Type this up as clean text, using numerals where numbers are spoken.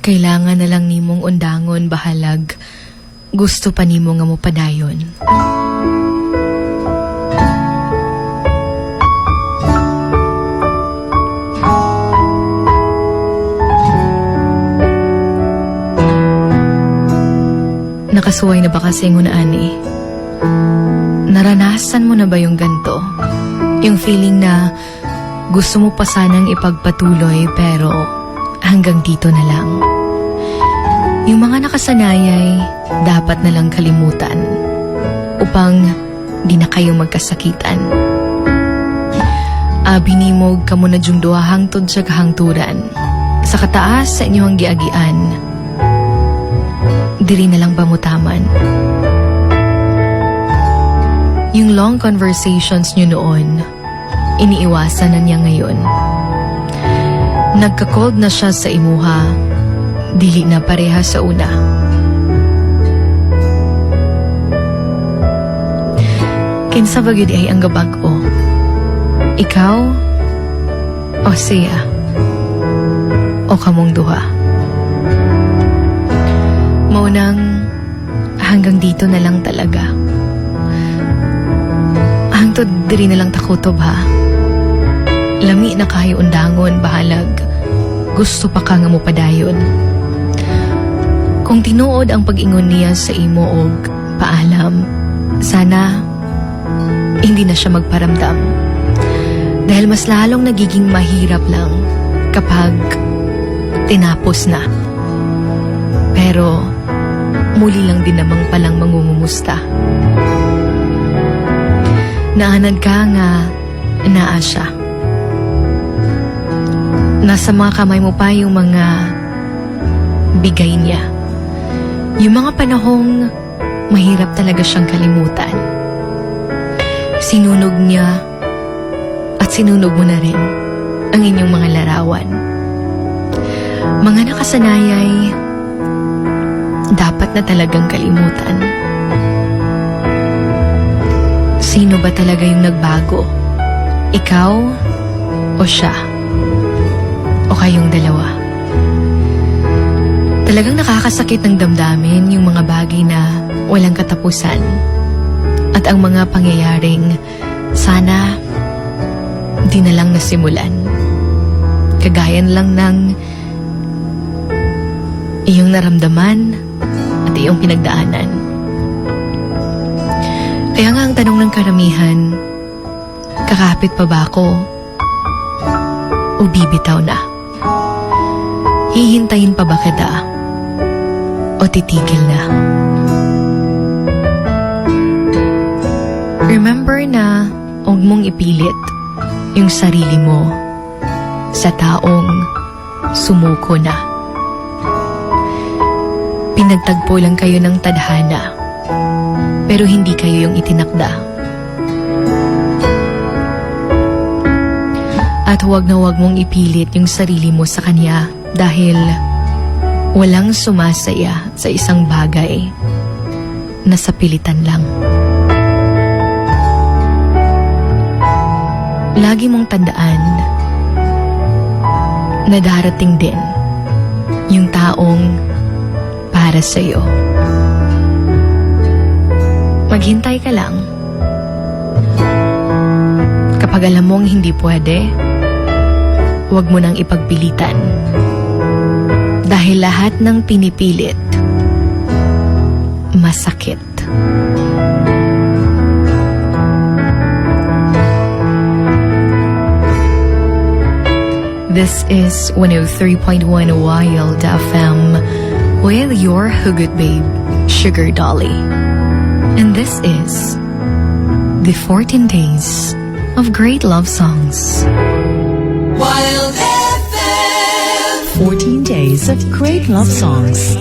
Kailangan na lang nimong undangon bahalag. Gusto pa nimo nga mo padayon. Nakasuway na ba kasi ng ani? Naranasan mo na ba yung ganto? Yung feeling na gusto mo pa sanang ipagpatuloy pero hanggang dito na lang. Yung mga nakasanayay, dapat na lang kalimutan upang di na kayo magkasakitan. Binimog ka mo na yung duha hangtod sa kahangturan. Sa kataas sa inyong giagian, diri na lang bamutaman. Yung long conversations nyo noon, iniiwasan na niya ngayon. Nagka-cold na siya sa imuha, dili na pareha sa una. Kinsa ba gyud ay ang gabag-o? Ikaw o siya? O kamong duha? Maunang hanggang dito na lang talaga. Hangtod diri na lang takutob ha. Lami na kayo undangon bahalag. Gusto pa ka nga mo padayon. Kung tinuod ang pag-ingon niya sa imo og paalam, sana hindi na siya magparamdam. Dahil mas lalong nagiging mahirap lang kapag tinapos na. Pero muli lang din namang palang mangungumusta. Naanad ka nga naa siya. Nasa mga kamay mo pa yung mga bigay niya. Yung mga panahong mahirap talaga siyang kalimutan. Sinunog niya at sinunog mo na rin ang inyong mga larawan. Mga nakasanayay, dapat na talagang kalimutan. Sino ba talaga yung nagbago? Ikaw o siya? O kayong dalawa? Talagang nakakasakit ng damdamin yung mga bagay na walang katapusan at ang mga pangyayaring sana di na lang nasimulan. Kagayan lang ng iyong naramdaman at iyong pinagdaanan. Kaya nga ang tanong ng karamihan, kakapit pa ba ako o bibitaw na? Hihintayin pa ba kita o titigil na? Remember na huwag mong ipilit yung sarili mo sa taong sumuko na. Pinagtagpo lang kayo ng tadhana, pero hindi kayo yung itinakda. At huwag na huwag mong ipilit yung sarili mo sa kanya dahil walang sumasaya sa isang bagay na sa pilitan lang. Lagi mong tandaan na darating din yung taong para sa'yo. Maghintay ka lang. Kapag alam mong hindi pwede, huwag mo nang ipagpilitan. Dahil lahat ng pinipilit, masakit. This is 103.1 Wild FM with your Hugot Babe, Sugar Dolly. And this is the 14 Days of Great Love Songs. Wild FM. 14 Days of Great Love Songs.